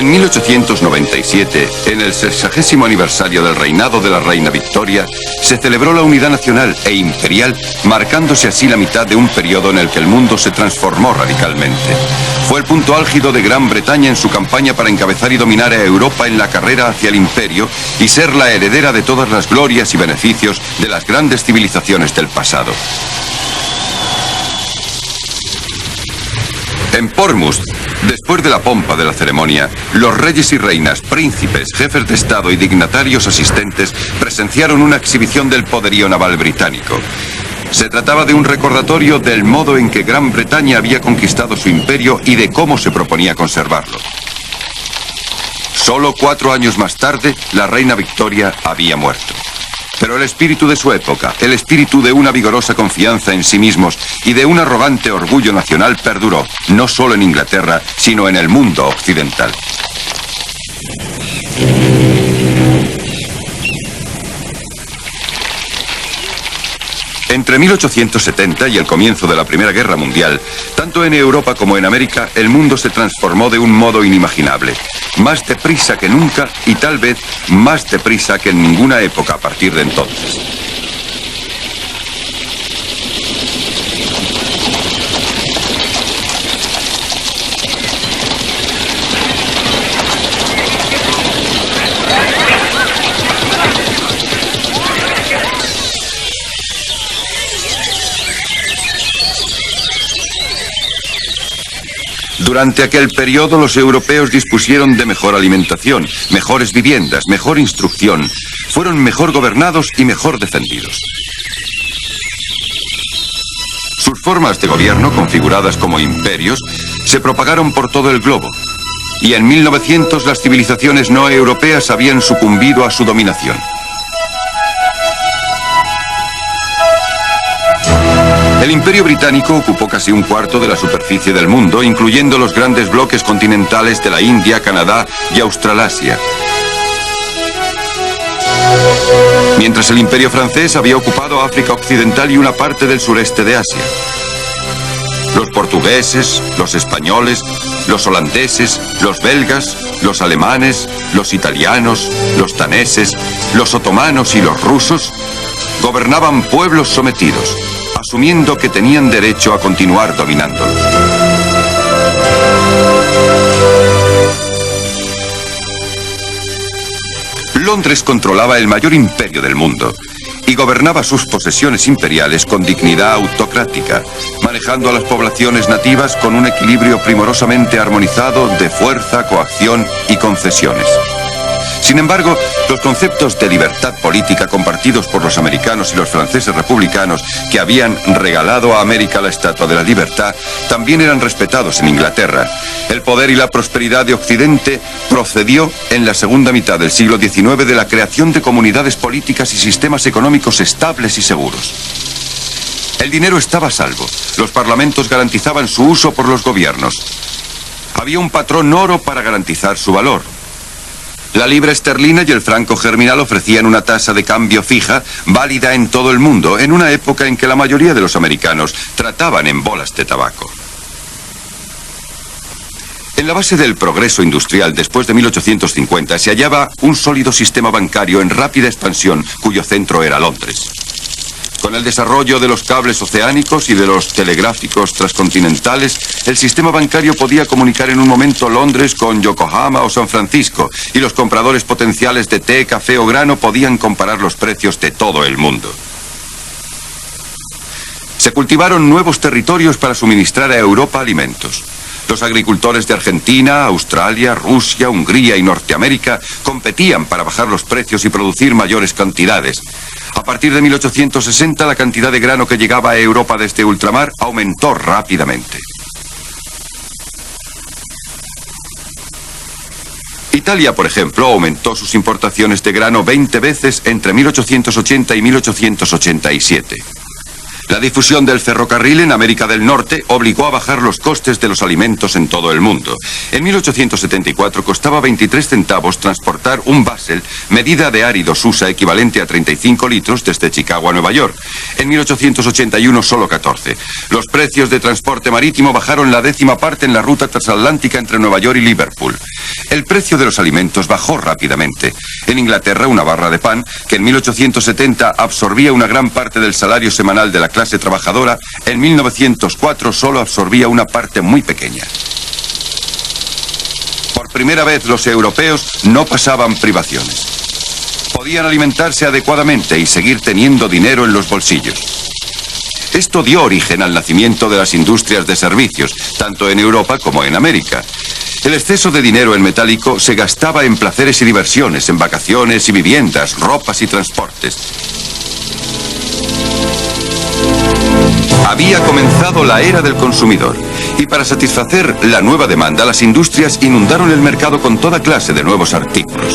En 1897, en el 60º aniversario del reinado de la reina Victoria, se celebró la unidad nacional e imperial, marcándose así la mitad de un periodo en el que el mundo se transformó radicalmente. Fue el punto álgido de Gran Bretaña en su campaña para encabezar y dominar a Europa en la carrera hacia el imperio y ser la heredera de todas las glorias y beneficios de las grandes civilizaciones del pasado. En Portsmouth, después de la pompa de la ceremonia, los reyes y reinas, príncipes, jefes de Estado y dignatarios asistentes presenciaron una exhibición del poderío naval británico. Se trataba de un recordatorio del modo en que Gran Bretaña había conquistado su imperio y de cómo se proponía conservarlo. Solo 4 años más tarde, la reina Victoria había muerto. Pero el espíritu de su época, el espíritu de una vigorosa confianza en sí mismos y de un arrogante orgullo nacional perduró, no solo en Inglaterra, sino en el mundo occidental. Entre 1870 y el comienzo de la Primera Guerra Mundial, tanto en Europa como en América, el mundo se transformó de un modo inimaginable. Más deprisa que nunca y tal vez más deprisa que en ninguna época a partir de entonces. Durante aquel periodo los europeos dispusieron de mejor alimentación, mejores viviendas, mejor instrucción, fueron mejor gobernados y mejor defendidos. Sus formas de gobierno, configuradas como imperios, se propagaron por todo el globo, y en 1900 las civilizaciones no europeas habían sucumbido a su dominación. El Imperio Británico ocupó casi un cuarto de la superficie del mundo, incluyendo los grandes bloques continentales de la India, Canadá y Australasia. Mientras el Imperio francés había ocupado África Occidental y una parte del sureste de Asia. Los portugueses, los españoles, los holandeses, los belgas, los alemanes, los italianos, los daneses, los otomanos y los rusos gobernaban pueblos sometidos, asumiendo que tenían derecho a continuar dominándolos. Londres controlaba el mayor imperio del mundo y gobernaba sus posesiones imperiales con dignidad autocrática, manejando a las poblaciones nativas con un equilibrio primorosamente armonizado de fuerza, coacción y concesiones. Sin embargo, los conceptos de libertad política compartidos por los americanos y los franceses republicanos que habían regalado a América la Estatua de la Libertad también eran respetados en Inglaterra. El poder y la prosperidad de Occidente procedió en la segunda mitad del siglo XIX de la creación de comunidades políticas y sistemas económicos estables y seguros. El dinero estaba a salvo. Los parlamentos garantizaban su uso por los gobiernos. Había un patrón oro para garantizar su valor. La libra esterlina y el franco germinal ofrecían una tasa de cambio fija, válida en todo el mundo, en una época en que la mayoría de los americanos trataban en bolas de tabaco. En la base del progreso industrial después de 1850 se hallaba un sólido sistema bancario en rápida expansión, cuyo centro era Londres. Con el desarrollo de los cables oceánicos y de los telegráficos transcontinentales, el sistema bancario podía comunicar en un momento Londres con Yokohama o San Francisco, y los compradores potenciales de té, café o grano podían comparar los precios de todo el mundo. Se cultivaron nuevos territorios para suministrar a Europa alimentos. Los agricultores de Argentina, Australia, Rusia, Hungría y Norteamérica competían para bajar los precios y producir mayores cantidades. A partir de 1860, la cantidad de grano que llegaba a Europa desde ultramar aumentó rápidamente. Italia, por ejemplo, aumentó sus importaciones de grano 20 veces entre 1880 y 1887. La difusión del ferrocarril en América del Norte obligó a bajar los costes de los alimentos en todo el mundo. En 1874 costaba 23 centavos transportar un Basel, medida de áridos USA equivalente a 35 litros desde Chicago a Nueva York. En 1881 solo 14. Los precios de transporte marítimo bajaron la 10ª parte en la ruta transatlántica entre Nueva York y Liverpool. El precio de los alimentos bajó rápidamente. En Inglaterra, una barra de pan, que en 1870 absorbía una gran parte del salario semanal de la clase trabajadora, en 1904 solo absorbía una parte muy pequeña. Por primera vez los europeos no pasaban privaciones. Podían alimentarse adecuadamente y seguir teniendo dinero en los bolsillos. Esto dio origen al nacimiento de las industrias de servicios, tanto en Europa como en América. El exceso de dinero en metálico se gastaba en placeres y diversiones, en vacaciones y viviendas, ropas y transportes. Había comenzado la era del consumidor, y para satisfacer la nueva demanda, las industrias inundaron el mercado con toda clase de nuevos artículos.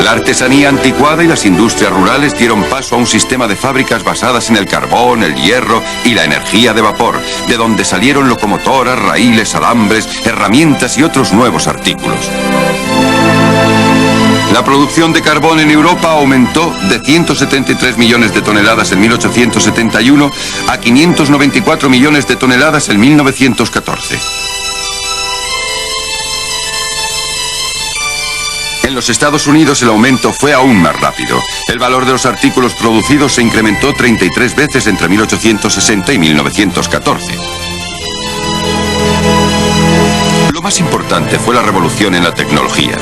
La artesanía anticuada y las industrias rurales dieron paso a un sistema de fábricas basadas en el carbón, el hierro y la energía de vapor, de donde salieron locomotoras, raíles, alambres, herramientas y otros nuevos artículos. La producción de carbón en Europa aumentó de 173 millones de toneladas en 1871 a 594 millones de toneladas en 1914. En los Estados Unidos el aumento fue aún más rápido. El valor de los artículos producidos se incrementó 33 veces entre 1860 y 1914. Lo más importante fue la revolución en la tecnología.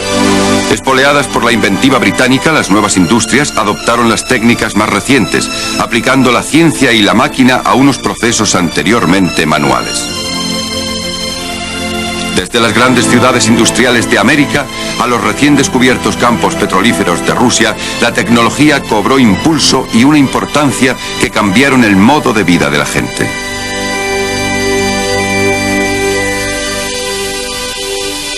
Espoleadas por la inventiva británica, las nuevas industrias adoptaron las técnicas más recientes, aplicando la ciencia y la máquina a unos procesos anteriormente manuales. Desde las grandes ciudades industriales de América a los recién descubiertos campos petrolíferos de Rusia, la tecnología cobró impulso y una importancia que cambiaron el modo de vida de la gente.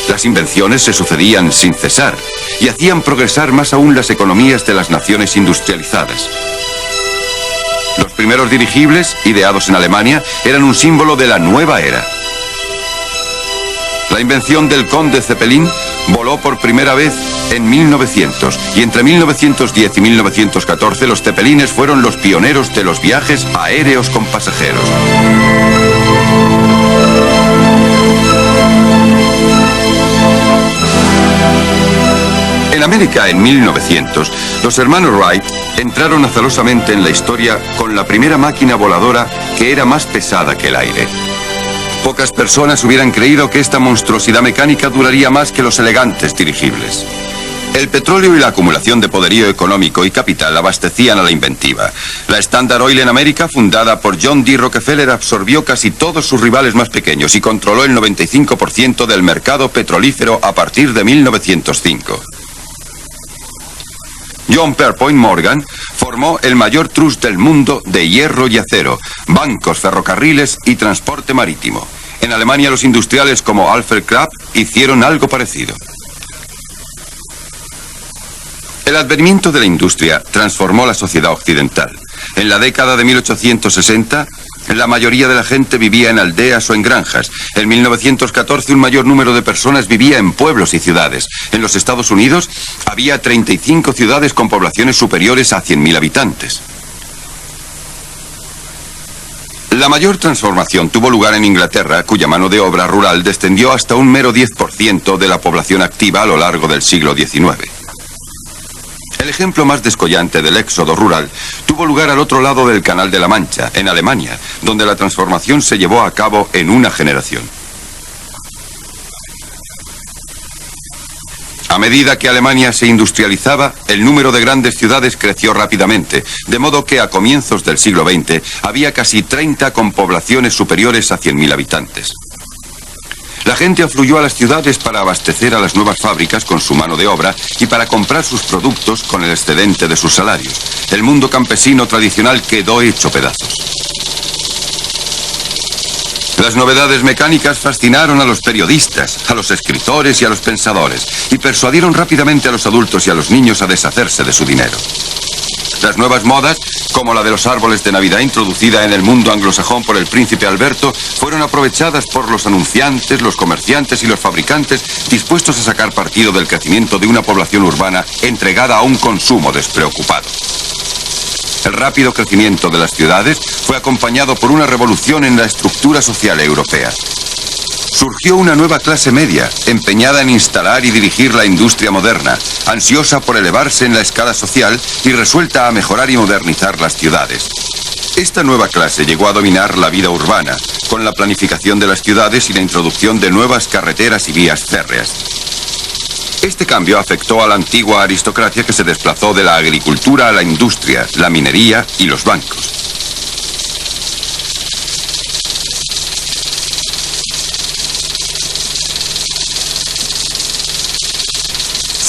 Las invenciones se sucedían sin cesar y hacían progresar más aún las economías de las naciones industrializadas. Los primeros dirigibles, ideados en Alemania, eran un símbolo de la nueva era. La invención del Conde Zeppelin voló por primera vez en 1900 y entre 1910 y 1914 los Zeppelines fueron los pioneros de los viajes aéreos con pasajeros. En América, en 1900, los hermanos Wright entraron azarosamente en la historia con la primera máquina voladora que era más pesada que el aire. Pocas personas hubieran creído que esta monstruosidad mecánica duraría más que los elegantes dirigibles. El petróleo y la acumulación de poderío económico y capital abastecían a la inventiva. La Standard Oil en América, fundada por John D. Rockefeller, absorbió casi todos sus rivales más pequeños y controló el 95% del mercado petrolífero a partir de 1905. John Pierpont Morgan formó el mayor trust del mundo de hierro y acero, bancos, ferrocarriles y transporte marítimo. En Alemania los industriales como Alfred Krapp hicieron algo parecido. El advenimiento de la industria transformó la sociedad occidental. En la década de 1860, la mayoría de la gente vivía en aldeas o en granjas. En 1914 un mayor número de personas vivía en pueblos y ciudades. En los Estados Unidos había 35 ciudades con poblaciones superiores a 100.000 habitantes. La mayor transformación tuvo lugar en Inglaterra, cuya mano de obra rural descendió hasta un mero 10% de la población activa a lo largo del siglo XIX. El ejemplo más descollante del éxodo rural tuvo lugar al otro lado del Canal de la Mancha, en Alemania, donde la transformación se llevó a cabo en una generación. A medida que Alemania se industrializaba, el número de grandes ciudades creció rápidamente, de modo que a comienzos del siglo XX había casi 30 con poblaciones superiores a 100.000 habitantes. La gente afluyó a las ciudades para abastecer a las nuevas fábricas con su mano de obra y para comprar sus productos con el excedente de sus salarios. El mundo campesino tradicional quedó hecho pedazos. Las novedades mecánicas fascinaron a los periodistas, a los escritores y a los pensadores, y persuadieron rápidamente a los adultos y a los niños a deshacerse de su dinero. Las nuevas modas, como la de los árboles de Navidad introducida en el mundo anglosajón por el príncipe Alberto, fueron aprovechadas por los anunciantes, los comerciantes y los fabricantes dispuestos a sacar partido del crecimiento de una población urbana entregada a un consumo despreocupado. El rápido crecimiento de las ciudades fue acompañado por una revolución en la estructura social europea. Surgió una nueva clase media, empeñada en instalar y dirigir la industria moderna, ansiosa por elevarse en la escala social y resuelta a mejorar y modernizar las ciudades. Esta nueva clase llegó a dominar la vida urbana, con la planificación de las ciudades y la introducción de nuevas carreteras y vías férreas. Este cambio afectó a la antigua aristocracia que se desplazó de la agricultura a la industria, la minería y los bancos.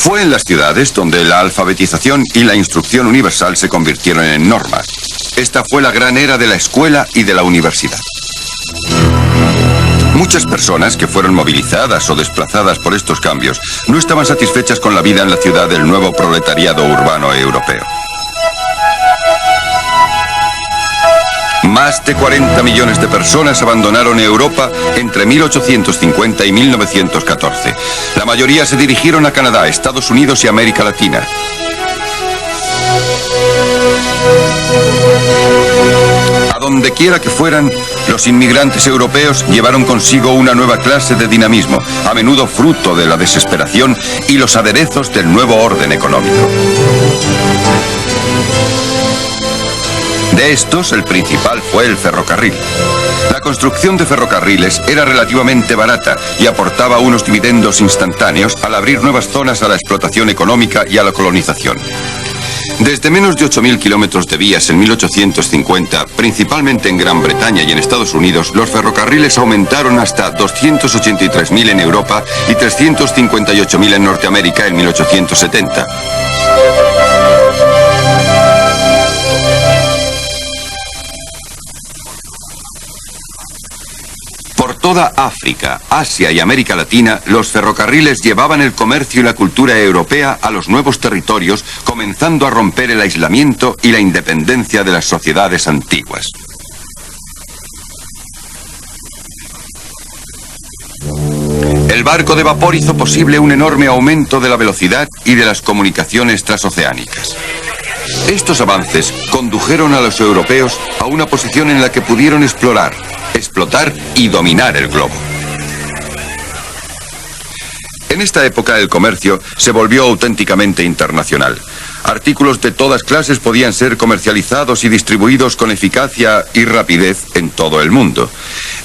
Fue en las ciudades donde la alfabetización y la instrucción universal se convirtieron en norma. Esta fue la gran era de la escuela y de la universidad. Muchas personas que fueron movilizadas o desplazadas por estos cambios no estaban satisfechas con la vida en la ciudad del nuevo proletariado urbano europeo. Más de 40 millones de personas abandonaron Europa entre 1850 y 1914. La mayoría se dirigieron a Canadá, Estados Unidos y América Latina. A donde quiera que fueran, los inmigrantes europeos llevaron consigo una nueva clase de dinamismo, a menudo fruto de la desesperación y los aderezos del nuevo orden económico. De estos, el principal fue el ferrocarril. La construcción de ferrocarriles era relativamente barata y aportaba unos dividendos instantáneos al abrir nuevas zonas a la explotación económica y a la colonización. Desde menos de 8.000 kilómetros de vías en 1850, principalmente en Gran Bretaña y en Estados Unidos, los ferrocarriles aumentaron hasta 283.000 en Europa y 358.000 en Norteamérica en 1870. Por toda África, Asia y América Latina, los ferrocarriles llevaban el comercio y la cultura europea a los nuevos territorios, comenzando a romper el aislamiento y la independencia de las sociedades antiguas. El barco de vapor hizo posible un enorme aumento de la velocidad y de las comunicaciones transoceánicas. Estos avances condujeron a los europeos a una posición en la que pudieron explorar, explotar y dominar el globo. En esta época el comercio se volvió auténticamente internacional. Artículos de todas clases podían ser comercializados y distribuidos con eficacia y rapidez en todo el mundo.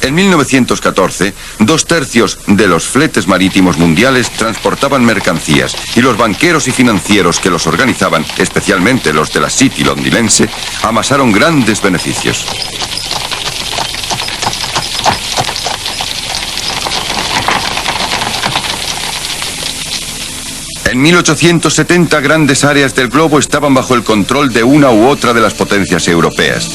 En 1914, 2/3 de los fletes marítimos mundiales transportaban mercancías y los banqueros y financieros que los organizaban, especialmente los de la City londinense, amasaron grandes beneficios. En 1870 grandes áreas del globo estaban bajo el control de una u otra de las potencias europeas.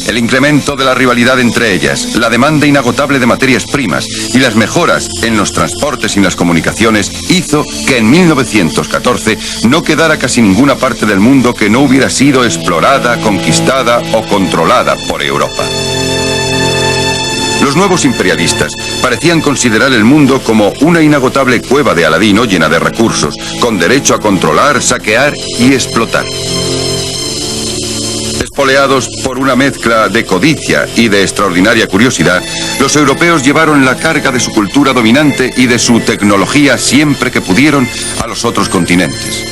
El incremento de la rivalidad entre ellas, la demanda inagotable de materias primas y las mejoras en los transportes y las comunicaciones hizo que en 1914 no quedara casi ninguna parte del mundo que no hubiera sido explorada, conquistada o controlada por Europa. Los nuevos imperialistas parecían considerar el mundo como una inagotable cueva de Aladino llena de recursos, con derecho a controlar, saquear y explotar. Espoleados por una mezcla de codicia y de extraordinaria curiosidad, los europeos llevaron la carga de su cultura dominante y de su tecnología siempre que pudieron a los otros continentes.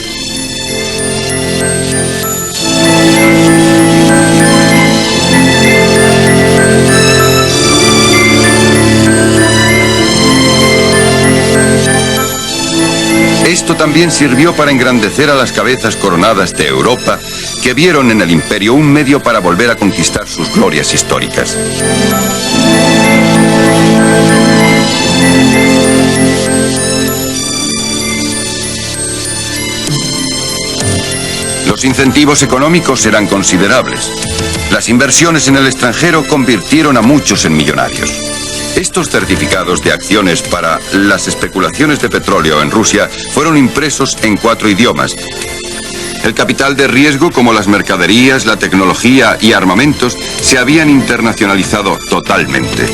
Esto también sirvió para engrandecer a las cabezas coronadas de Europa, que vieron en el imperio un medio para volver a conquistar sus glorias históricas. Los incentivos económicos eran considerables. Las inversiones en el extranjero convirtieron a muchos en millonarios. Estos certificados de acciones para las especulaciones de petróleo en Rusia fueron impresos en 4 idiomas. El capital de riesgo, como las mercaderías, la tecnología y armamentos, se habían internacionalizado totalmente.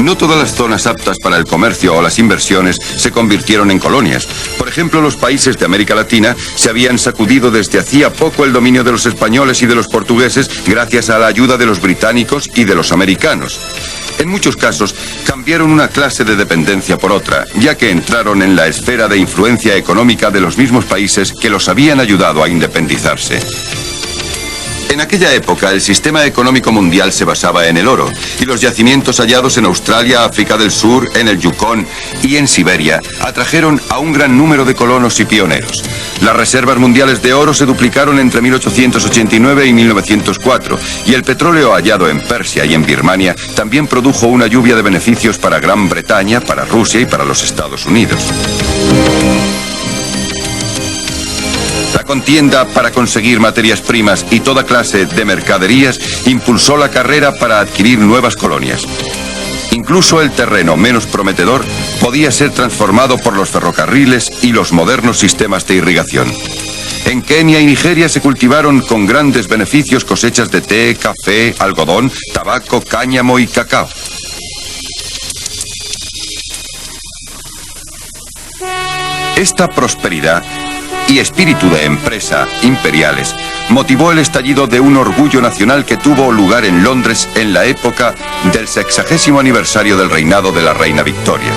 No todas las zonas aptas para el comercio o las inversiones se convirtieron en colonias. Por ejemplo, los países de América Latina se habían sacudido desde hacía poco el dominio de los españoles y de los portugueses gracias a la ayuda de los británicos y de los americanos. En muchos casos, cambiaron una clase de dependencia por otra, ya que entraron en la esfera de influencia económica de los mismos países que los habían ayudado a independizarse. En aquella época, el sistema económico mundial se basaba en el oro, y los yacimientos hallados en Australia, África del Sur, en el Yukón y en Siberia atrajeron a un gran número de colonos y pioneros. Las reservas mundiales de oro se duplicaron entre 1889 y 1904, y el petróleo hallado en Persia y en Birmania también produjo una lluvia de beneficios para Gran Bretaña, para Rusia y para los Estados Unidos. La contienda para conseguir materias primas y toda clase de mercaderías impulsó la carrera para adquirir nuevas colonias. Incluso el terreno menos prometedor podía ser transformado por los ferrocarriles y los modernos sistemas de irrigación. En Kenia y Nigeria se cultivaron con grandes beneficios cosechas de té, café, algodón, tabaco, cáñamo y cacao. Esta prosperidad y espíritu de empresa imperiales motivó el estallido de un orgullo nacional que tuvo lugar en Londres en la época del 60º aniversario del reinado de la reina Victoria.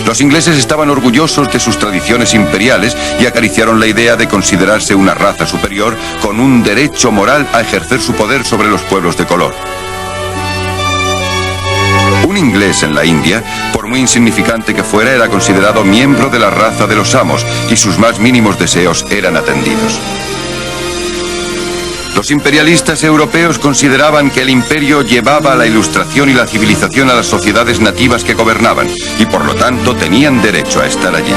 Los ingleses estaban orgullosos de sus tradiciones imperiales y acariciaron la idea de considerarse una raza superior con un derecho moral a ejercer su poder sobre los pueblos de color. Un inglés en la India, por muy insignificante que fuera, era considerado miembro de la raza de los amos y sus más mínimos deseos eran atendidos. Los imperialistas europeos consideraban que el imperio llevaba la ilustración y la civilización a las sociedades nativas que gobernaban y por lo tanto tenían derecho a estar allí.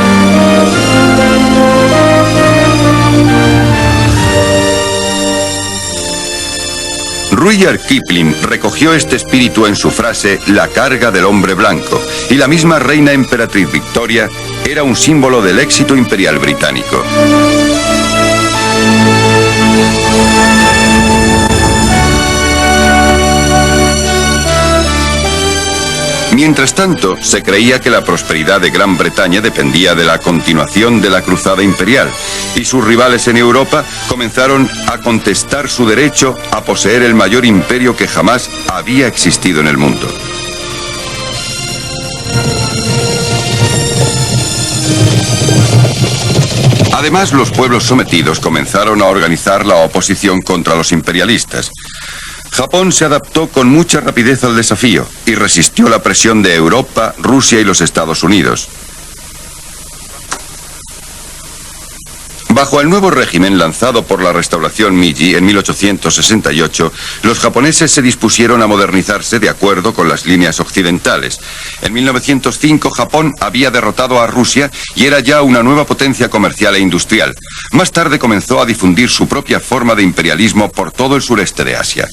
Rudyard Kipling recogió este espíritu en su frase «La carga del hombre blanco», y la misma reina emperatriz Victoria era un símbolo del éxito imperial británico. Mientras tanto, se creía que la prosperidad de Gran Bretaña dependía de la continuación de la cruzada imperial, y sus rivales en Europa comenzaron a contestar su derecho a poseer el mayor imperio que jamás había existido en el mundo. Además, los pueblos sometidos comenzaron a organizar la oposición contra los imperialistas. Japón se adaptó con mucha rapidez al desafío y resistió la presión de Europa, Rusia y los Estados Unidos. Bajo el nuevo régimen lanzado por la restauración Meiji en 1868, los japoneses se dispusieron a modernizarse de acuerdo con las líneas occidentales. En 1905, Japón había derrotado a Rusia y era ya una nueva potencia comercial e industrial. Más tarde comenzó a difundir su propia forma de imperialismo por todo el sureste de Asia.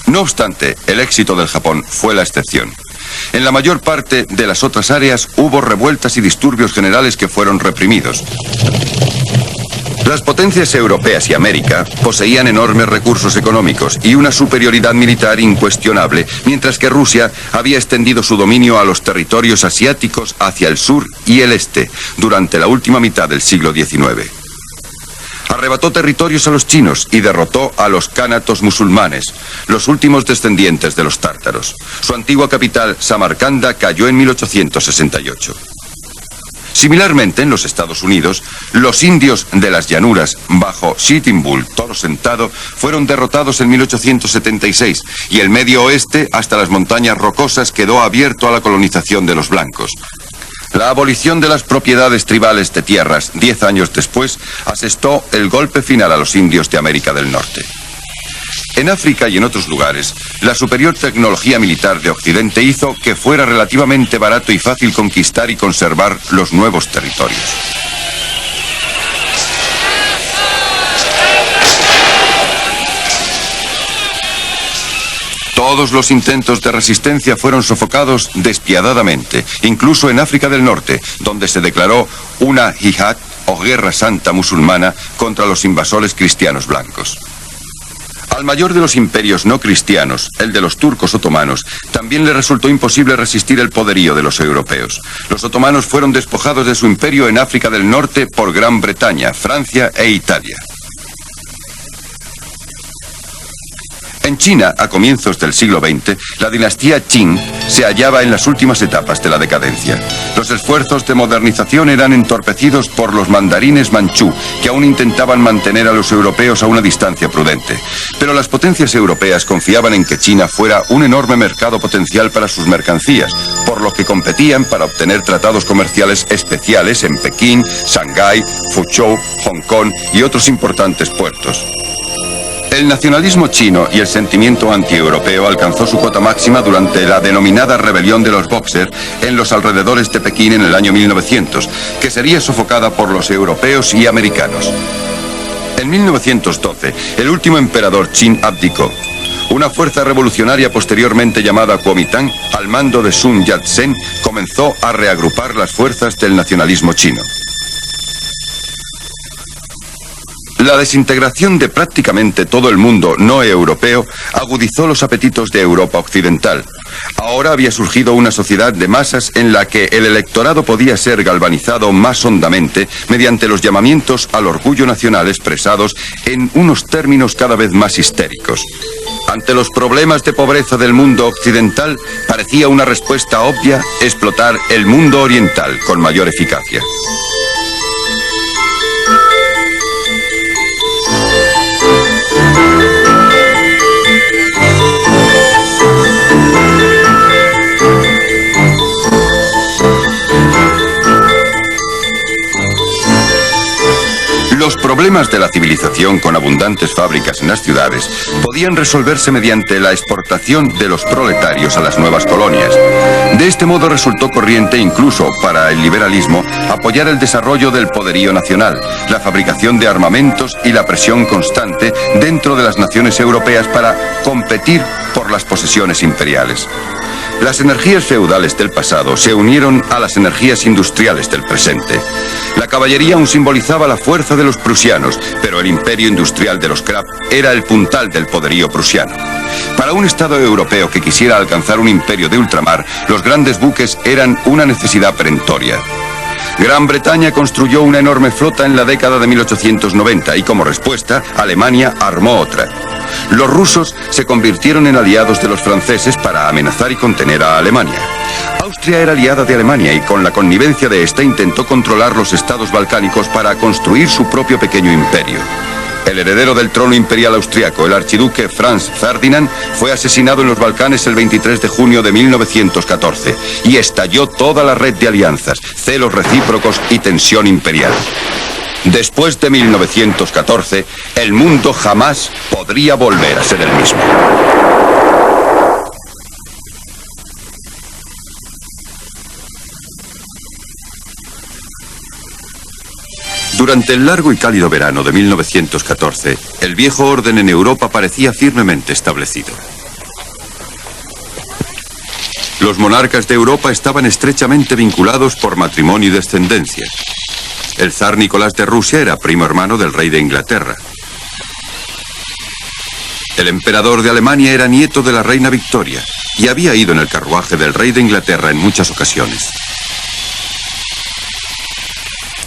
No obstante, el éxito del Japón fue la excepción. En la mayor parte de las otras áreas hubo revueltas y disturbios generales que fueron reprimidos. Las potencias europeas y América poseían enormes recursos económicos y una superioridad militar incuestionable, mientras que Rusia había extendido su dominio a los territorios asiáticos hacia el sur y el este durante la última mitad del siglo XIX. Arrebató territorios a los chinos y derrotó a los cánatos musulmanes, los últimos descendientes de los tártaros. Su antigua capital, Samarcanda, cayó en 1868. Similarmente, en los Estados Unidos, los indios de las llanuras, bajo Sitting Bull, Toro Sentado, fueron derrotados en 1876, y el Medio Oeste, hasta las montañas rocosas, quedó abierto a la colonización de los blancos. La abolición de las propiedades tribales de tierras 10 años después asestó el golpe final a los indios de América del Norte. En África y en otros lugares, la superior tecnología militar de Occidente hizo que fuera relativamente barato y fácil conquistar y conservar los nuevos territorios. Todos los intentos de resistencia fueron sofocados despiadadamente, incluso en África del Norte, donde se declaró una jihad o o Guerra Santa musulmana contra los invasores cristianos blancos. Al mayor de los imperios no cristianos, el de los turcos otomanos, también le resultó imposible resistir el poderío de los europeos. Los otomanos fueron despojados de su imperio en África del Norte por Gran Bretaña, Francia e Italia. En China, a comienzos del siglo XX, la dinastía Qing se hallaba en las últimas etapas de la decadencia. Los esfuerzos de modernización eran entorpecidos por los mandarines manchú, que aún intentaban mantener a los europeos a una distancia prudente. Pero las potencias europeas confiaban en que China fuera un enorme mercado potencial para sus mercancías, por lo que competían para obtener tratados comerciales especiales en Pekín, Shanghái, Fuzhou, Hong Kong y otros importantes puertos. El nacionalismo chino y el sentimiento anti-europeo alcanzó su cota máxima durante la denominada rebelión de los Boxer en los alrededores de Pekín en el año 1900, que sería sofocada por los europeos y americanos. En 1912, el último emperador Qin abdicó. Una fuerza revolucionaria posteriormente llamada Kuomintang, al mando de Sun Yat-sen, comenzó a reagrupar las fuerzas del nacionalismo chino. La desintegración de prácticamente todo el mundo no europeo agudizó los apetitos de Europa occidental. Ahora había surgido una sociedad de masas en la que el electorado podía ser galvanizado más hondamente mediante los llamamientos al orgullo nacional expresados en unos términos cada vez más histéricos. Ante los problemas de pobreza del mundo occidental, parecía una respuesta obvia explotar el mundo oriental con mayor eficacia. Los problemas de la civilización con abundantes fábricas en las ciudades podían resolverse mediante la exportación de los proletarios a las nuevas colonias. De este modo resultó corriente incluso para el liberalismo apoyar el desarrollo del poderío nacional, la fabricación de armamentos y la presión constante dentro de las naciones europeas para competir por las posesiones imperiales. Las energías feudales del pasado se unieron a las energías industriales del presente. La caballería aún simbolizaba la fuerza de los prusianos, pero el imperio industrial de los Kraft era el puntal del poderío prusiano. Para un Estado europeo que quisiera alcanzar un imperio de ultramar, los grandes buques eran una necesidad perentoria. Gran Bretaña construyó una enorme flota en la década de 1890 y como respuesta, Alemania armó otra. Los rusos se convirtieron en aliados de los franceses para amenazar y contener a Alemania. Austria era aliada de Alemania y con la connivencia de esta intentó controlar los estados balcánicos para construir su propio pequeño imperio. El heredero del trono imperial austriaco, el archiduque Franz Ferdinand, fue asesinado en los Balcanes el 23 de junio de 1914 y estalló toda la red de alianzas, celos recíprocos y tensión imperial. Después de 1914, el mundo jamás podría volver a ser el mismo. Durante el largo y cálido verano de 1914, el viejo orden en Europa parecía firmemente establecido. Los monarcas de Europa estaban estrechamente vinculados por matrimonio y descendencia. El zar Nicolás de Rusia era primo hermano del rey de Inglaterra. El emperador de Alemania era nieto de la reina Victoria y había ido en el carruaje del rey de Inglaterra en muchas ocasiones.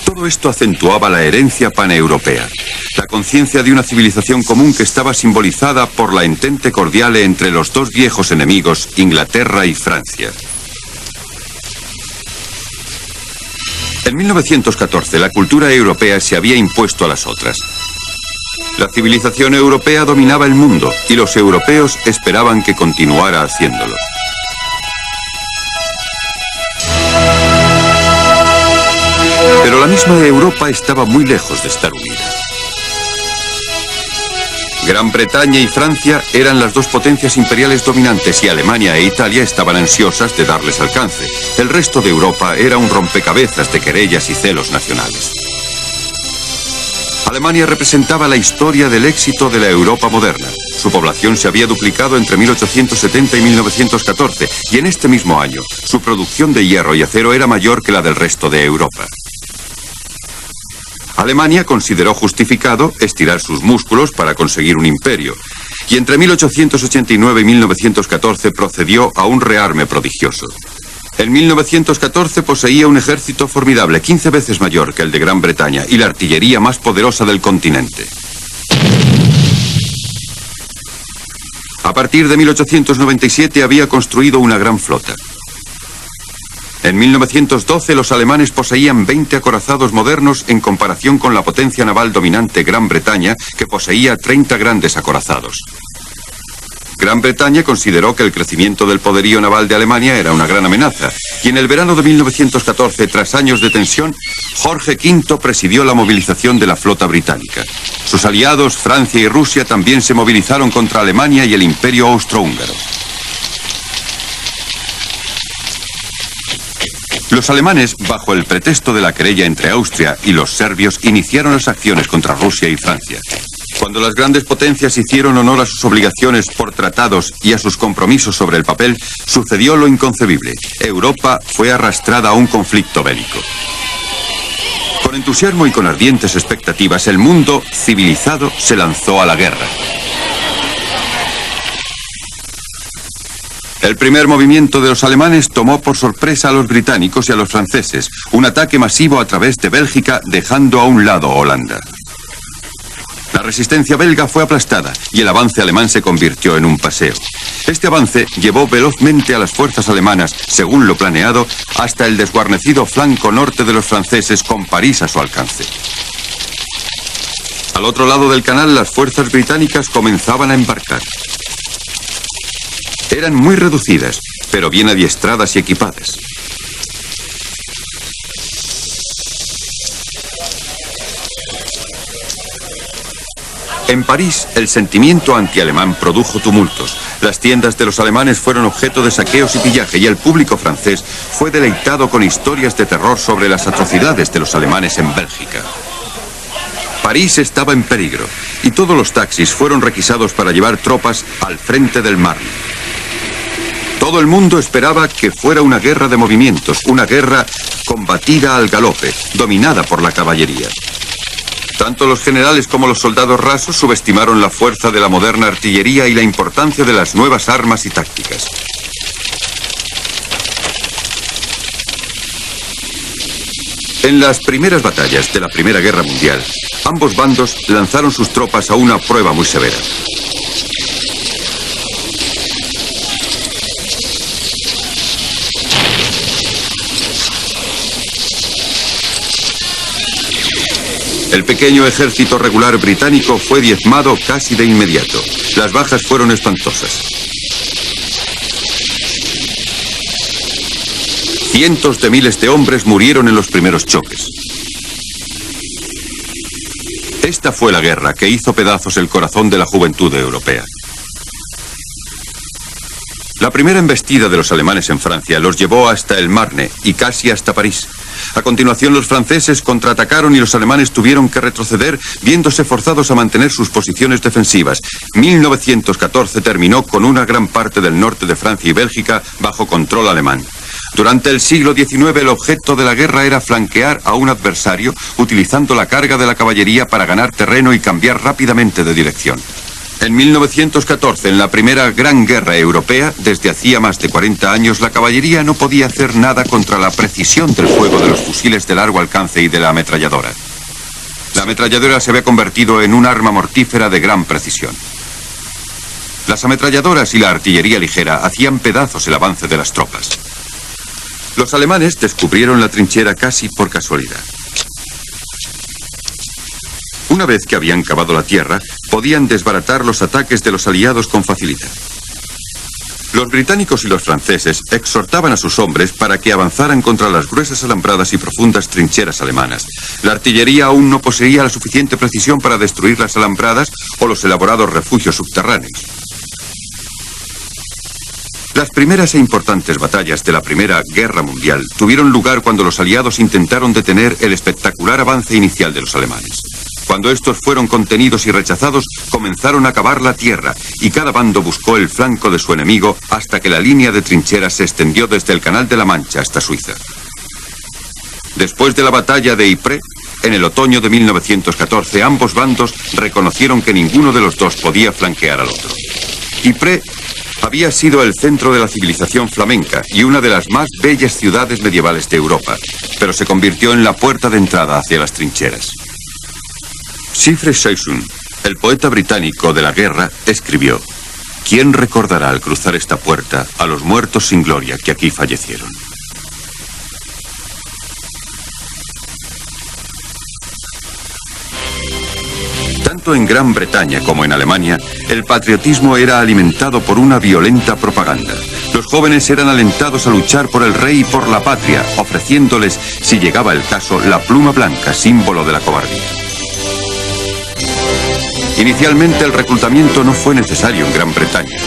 Todo esto acentuaba la herencia paneuropea, la conciencia de una civilización común que estaba simbolizada por la entente cordial entre los dos viejos enemigos, Inglaterra y Francia. En 1914, la cultura europea se había impuesto a las otras. La civilización europea dominaba el mundo y los europeos esperaban que continuara haciéndolo. Pero la misma Europa estaba muy lejos de estar unida. Gran Bretaña y Francia eran las dos potencias imperiales dominantes y Alemania e Italia estaban ansiosas de darles alcance. El resto de Europa era un rompecabezas de querellas y celos nacionales. Alemania representaba la historia del éxito de la Europa moderna. Su población se había duplicado entre 1870 y 1914 y en este mismo año su producción de hierro y acero era mayor que la del resto de Europa. Alemania consideró justificado estirar sus músculos para conseguir un imperio, y entre 1889 y 1914 procedió a un rearme prodigioso. En 1914 poseía un ejército formidable, 15 veces mayor que el de Gran Bretaña, y la artillería más poderosa del continente. A partir de 1897 había construido una gran flota. En 1912 los alemanes poseían 20 acorazados modernos en comparación con la potencia naval dominante Gran Bretaña, que poseía 30 grandes acorazados. Gran Bretaña consideró que el crecimiento del poderío naval de Alemania era una gran amenaza, y en el verano de 1914, tras años de tensión, Jorge V presidió la movilización de la flota británica. Sus aliados, Francia y Rusia, también se movilizaron contra Alemania y el Imperio Austrohúngaro. Los alemanes, bajo el pretexto de la querella entre Austria y los serbios, iniciaron las acciones contra Rusia y Francia. Cuando las grandes potencias hicieron honor a sus obligaciones por tratados y a sus compromisos sobre el papel, sucedió lo inconcebible. Europa fue arrastrada a un conflicto bélico. Con entusiasmo y con ardientes expectativas, el mundo civilizado se lanzó a la guerra. El primer movimiento de los alemanes tomó por sorpresa a los británicos y a los franceses, un ataque masivo a través de Bélgica, dejando a un lado a Holanda. La resistencia belga fue aplastada y el avance alemán se convirtió en un paseo. Este avance llevó velozmente a las fuerzas alemanas, según lo planeado, hasta el desguarnecido flanco norte de los franceses, con París a su alcance. Al otro lado del canal, las fuerzas británicas comenzaban a embarcar. Eran muy reducidas, pero bien adiestradas y equipadas. En París, el sentimiento antialemán produjo tumultos. Las tiendas de los alemanes fueron objeto de saqueos y pillaje, y el público francés fue deleitado con historias de terror sobre las atrocidades de los alemanes en Bélgica. París estaba en peligro, y todos los taxis fueron requisados para llevar tropas al frente del Marne. Todo el mundo esperaba que fuera una guerra de movimientos, una guerra combatida al galope, dominada por la caballería. Tanto los generales como los soldados rasos subestimaron la fuerza de la moderna artillería y la importancia de las nuevas armas y tácticas. En las primeras batallas de la Primera Guerra Mundial, ambos bandos lanzaron sus tropas a una prueba muy severa. El pequeño ejército regular británico fue diezmado casi de inmediato. Las bajas fueron espantosas. Cientos de miles de hombres murieron en los primeros choques. Esta fue la guerra que hizo pedazos el corazón de la juventud europea. La primera embestida de los alemanes en Francia los llevó hasta el Marne y casi hasta París. A continuación, los franceses contraatacaron y los alemanes tuvieron que retroceder, viéndose forzados a mantener sus posiciones defensivas. 1914 terminó con una gran parte del norte de Francia y Bélgica bajo control alemán. Durante el siglo XIX, el objeto de la guerra era flanquear a un adversario utilizando la carga de la caballería para ganar terreno y cambiar rápidamente de dirección. En 1914, en la primera gran guerra europea, desde hacía más de 40 años, la caballería no podía hacer nada contra la precisión del fuego de los fusiles de largo alcance y de la ametralladora. La ametralladora se había convertido en un arma mortífera de gran precisión. Las ametralladoras y la artillería ligera hacían pedazos el avance de las tropas. Los alemanes descubrieron la trinchera casi por casualidad. Una vez que habían cavado la tierra, podían desbaratar los ataques de los aliados con facilidad. Los británicos y los franceses exhortaban a sus hombres para que avanzaran contra las gruesas alambradas y profundas trincheras alemanas. La artillería aún no poseía la suficiente precisión para destruir las alambradas o los elaborados refugios subterráneos. Las primeras e importantes batallas de la Primera Guerra Mundial tuvieron lugar cuando los aliados intentaron detener el espectacular avance inicial de los alemanes. Cuando estos fueron contenidos y rechazados, comenzaron a cavar la tierra, y cada bando buscó el flanco de su enemigo hasta que la línea de trincheras se extendió desde el Canal de la Mancha hasta Suiza. Después de la batalla de Ypres, en el otoño de 1914, ambos bandos reconocieron que ninguno de los dos podía flanquear al otro. Ypres había sido el centro de la civilización flamenca y una de las más bellas ciudades medievales de Europa, pero se convirtió en la puerta de entrada hacia las trincheras. Siegfried Sassoon, el poeta británico de la guerra, escribió: ¿quién recordará al cruzar esta puerta a los muertos sin gloria que aquí fallecieron? Tanto en Gran Bretaña como en Alemania, el patriotismo era alimentado por una violenta propaganda. Los jóvenes eran alentados a luchar por el rey y por la patria, ofreciéndoles, si llegaba el caso, la pluma blanca, símbolo de la cobardía. Inicialmente el reclutamiento no fue necesario en Gran Bretaña.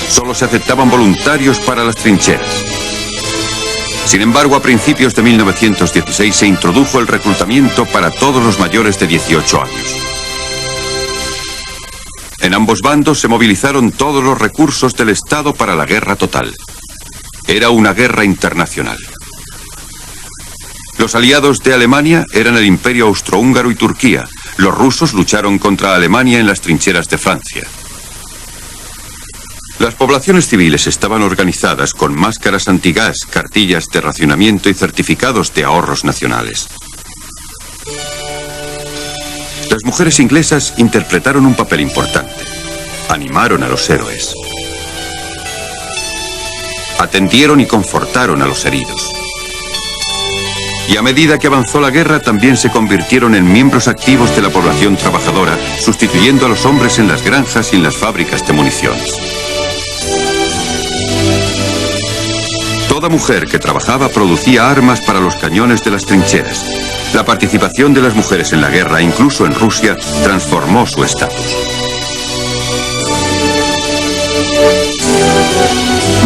Solo se aceptaban voluntarios para las trincheras. Sin embargo, a principios de 1916 se introdujo el reclutamiento para todos los mayores de 18 años. En ambos bandos se movilizaron todos los recursos del Estado para la guerra total. Era una guerra internacional. Los aliados de Alemania eran el Imperio Austrohúngaro y Turquía. Los rusos lucharon contra Alemania en las trincheras de Francia. Las poblaciones civiles estaban organizadas con máscaras antigás, cartillas de racionamiento y certificados de ahorros nacionales. Las mujeres inglesas interpretaron un papel importante. Animaron a los héroes. Atendieron y confortaron a los heridos. Y a medida que avanzó la guerra, también se convirtieron en miembros activos de la población trabajadora, sustituyendo a los hombres en las granjas y en las fábricas de municiones. Toda mujer que trabajaba producía armas para los cañones de las trincheras. La participación de las mujeres en la guerra, incluso en Rusia, transformó su estatus.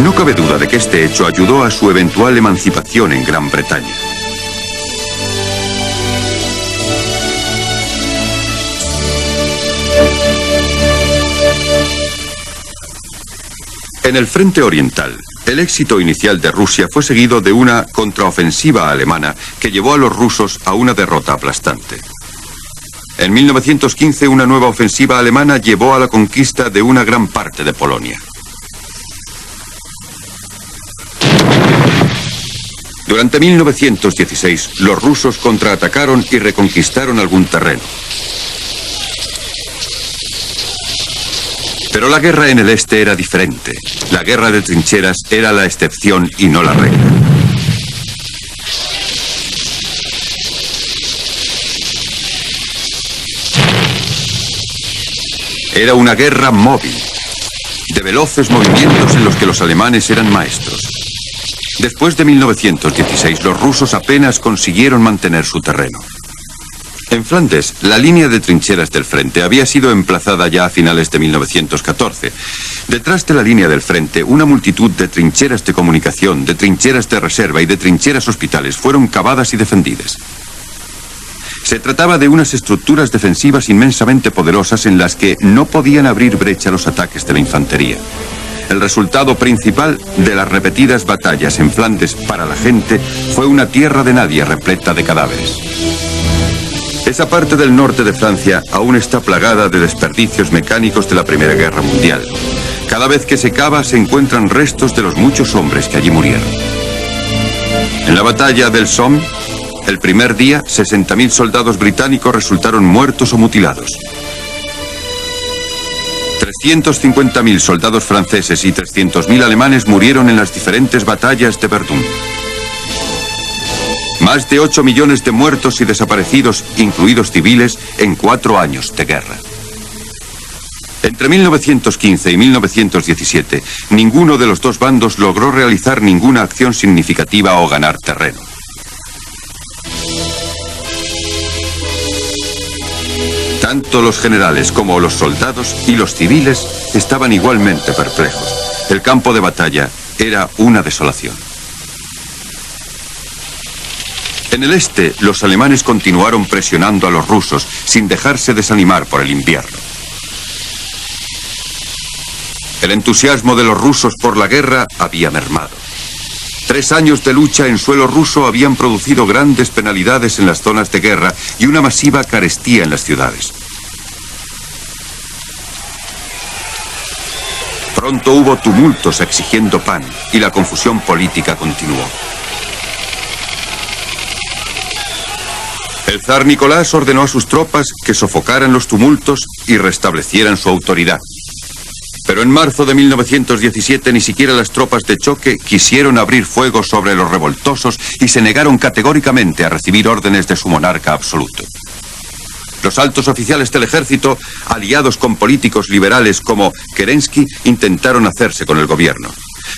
No cabe duda de que este hecho ayudó a su eventual emancipación en Gran Bretaña. En el frente oriental, el éxito inicial de Rusia fue seguido de una contraofensiva alemana que llevó a los rusos a una derrota aplastante. En 1915, una nueva ofensiva alemana llevó a la conquista de una gran parte de Polonia. Durante 1916, los rusos contraatacaron y reconquistaron algún terreno. Pero la guerra en el este era diferente. La guerra de trincheras era la excepción y no la regla. Era una guerra móvil, de veloces movimientos en los que los alemanes eran maestros. Después de 1916, los rusos apenas consiguieron mantener su terreno. En Flandes, la línea de trincheras del frente había sido emplazada ya a finales de 1914. Detrás de la línea del frente, una multitud de trincheras de comunicación, de trincheras de reserva y de trincheras hospitales fueron cavadas y defendidas. Se trataba de unas estructuras defensivas inmensamente poderosas en las que no podían abrir brecha los ataques de la infantería. El resultado principal de las repetidas batallas en Flandes para la gente fue una tierra de nadie repleta de cadáveres. Esa parte del norte de Francia aún está plagada de desperdicios mecánicos de la Primera Guerra Mundial. Cada vez que se cava se encuentran restos de los muchos hombres que allí murieron. En la batalla del Somme, el primer día, 60.000 soldados británicos resultaron muertos o mutilados. 350.000 soldados franceses y 300.000 alemanes murieron en las diferentes batallas de Verdún. Más de 8 millones de muertos y desaparecidos, incluidos civiles, en 4 años de guerra. Entre 1915 y 1917, ninguno de los dos bandos logró realizar ninguna acción significativa o ganar terreno. Tanto los generales como los soldados y los civiles estaban igualmente perplejos. El campo de batalla era una desolación. En el este, los alemanes continuaron presionando a los rusos sin dejarse desanimar por el invierno. El entusiasmo de los rusos por la guerra había mermado. 3 años de lucha en suelo ruso habían producido grandes penalidades en las zonas de guerra y una masiva carestía en las ciudades. Pronto hubo tumultos exigiendo pan y la confusión política continuó. El zar Nicolás ordenó a sus tropas que sofocaran los tumultos y restablecieran su autoridad. Pero en marzo de 1917 ni siquiera las tropas de choque quisieron abrir fuego sobre los revoltosos y se negaron categóricamente a recibir órdenes de su monarca absoluto. Los altos oficiales del ejército, aliados con políticos liberales como Kerensky, intentaron hacerse con el gobierno.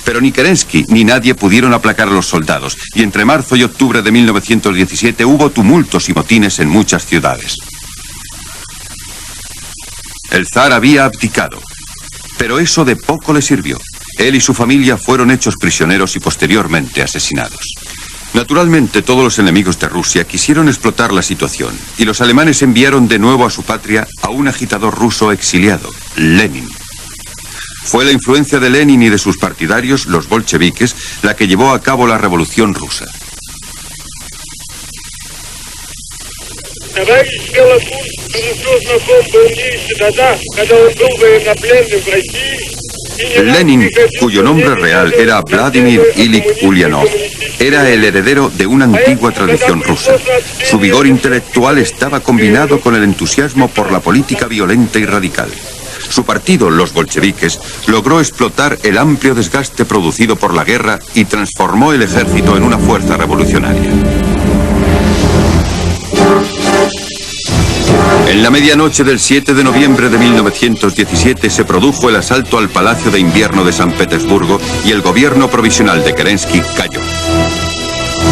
Pero ni Kerensky ni nadie pudieron aplacar a los soldados, y entre marzo y octubre de 1917 hubo tumultos y motines en muchas ciudades. El zar había abdicado, pero eso de poco le sirvió. Él y su familia fueron hechos prisioneros y posteriormente asesinados. Naturalmente, todos los enemigos de Rusia quisieron explotar la situación, y los alemanes enviaron de nuevo a su patria a un agitador ruso exiliado, Lenin. Fue la influencia de Lenin y de sus partidarios, los bolcheviques, la que llevó a cabo la Revolución Rusa. Lenin, cuyo nombre real era Vladimir Ilich Ulyanov, era el heredero de una antigua tradición rusa. Su vigor intelectual estaba combinado con el entusiasmo por la política violenta y radical. Su partido, los bolcheviques, logró explotar el amplio desgaste producido por la guerra y transformó el ejército en una fuerza revolucionaria. En la medianoche del 7 de noviembre de 1917 se produjo el asalto al Palacio de Invierno de San Petersburgo y el gobierno provisional de Kerensky cayó.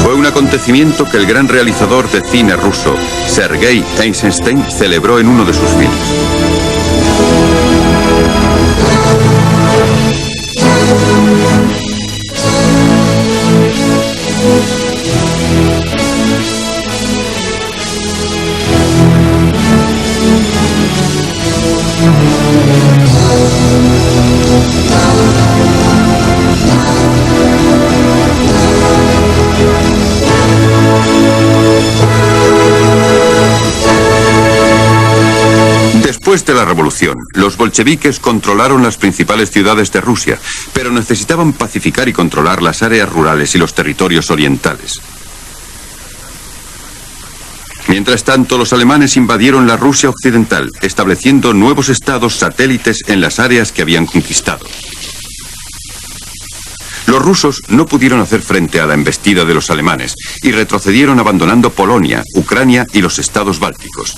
Fue un acontecimiento que el gran realizador de cine ruso, Sergei Eisenstein, celebró en uno de sus films. Después de la revolución, los bolcheviques controlaron las principales ciudades de Rusia, pero necesitaban pacificar y controlar las áreas rurales y los territorios orientales. Mientras tanto, los alemanes invadieron la Rusia occidental, estableciendo nuevos estados satélites en las áreas que habían conquistado. Los rusos no pudieron hacer frente a la embestida de los alemanes y retrocedieron abandonando Polonia, Ucrania y los estados bálticos.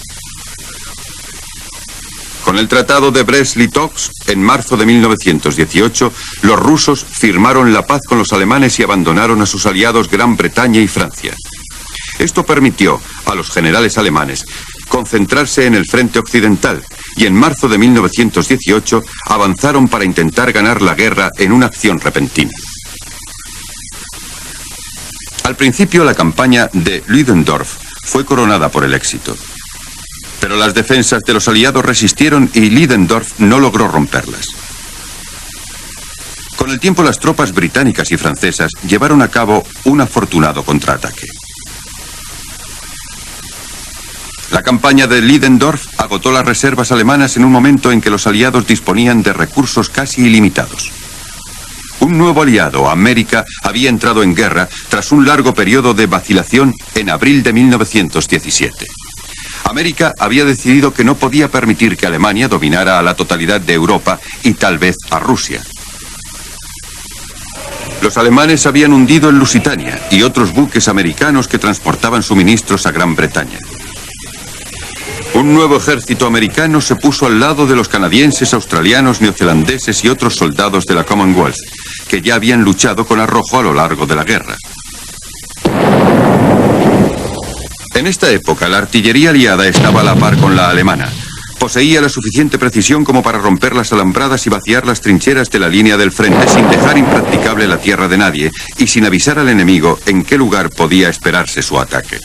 Con el Tratado de Brest-Litovsk, en marzo de 1918, los rusos firmaron la paz con los alemanes y abandonaron a sus aliados Gran Bretaña y Francia. Esto permitió a los generales alemanes concentrarse en el frente occidental y en marzo de 1918 avanzaron para intentar ganar la guerra en una acción repentina. Al principio, la campaña de Ludendorff fue coronada por el éxito. Pero las defensas de los aliados resistieron y Ludendorff no logró romperlas. Con el tiempo, las tropas británicas y francesas llevaron a cabo un afortunado contraataque. La campaña de Ludendorff agotó las reservas alemanas en un momento en que los aliados disponían de recursos casi ilimitados. Un nuevo aliado, América, había entrado en guerra tras un largo periodo de vacilación en abril de 1917. América había decidido que no podía permitir que Alemania dominara a la totalidad de Europa y tal vez a Rusia. Los alemanes habían hundido el Lusitania y otros buques americanos que transportaban suministros a Gran Bretaña. Un nuevo ejército americano se puso al lado de los canadienses, australianos, neozelandeses y otros soldados de la Commonwealth, que ya habían luchado con arrojo a lo largo de la guerra. En esta época, la artillería aliada estaba a la par con la alemana. Poseía la suficiente precisión como para romper las alambradas y vaciar las trincheras de la línea del frente sin dejar impracticable la tierra de nadie y sin avisar al enemigo en qué lugar podía esperarse su ataque.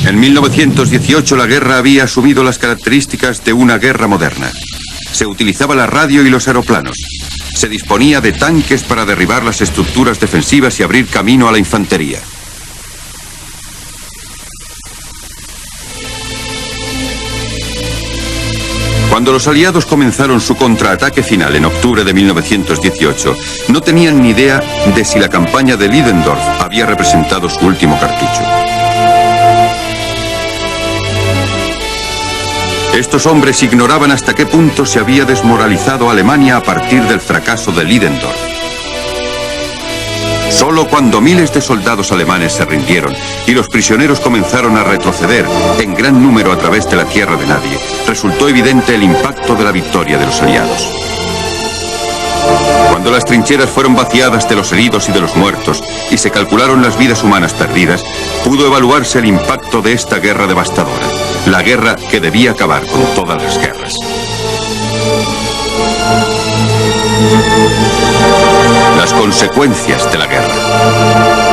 En 1918 la guerra había asumido las características de una guerra moderna. Se utilizaba la radio y los aeroplanos. Se disponía de tanques para derribar las estructuras defensivas y abrir camino a la infantería. Cuando los aliados comenzaron su contraataque final en octubre de 1918, no tenían ni idea de si la campaña de Ludendorff había representado su último cartucho. Estos hombres ignoraban hasta qué punto se había desmoralizado Alemania a partir del fracaso de Ludendorff. Solo cuando miles de soldados alemanes se rindieron y los prisioneros comenzaron a retroceder en gran número a través de la tierra de nadie, resultó evidente el impacto de la victoria de los aliados. Cuando las trincheras fueron vaciadas de los heridos y de los muertos y se calcularon las vidas humanas perdidas, pudo evaluarse el impacto de esta guerra devastadora, la guerra que debía acabar con todas las guerras. Las consecuencias de la guerra.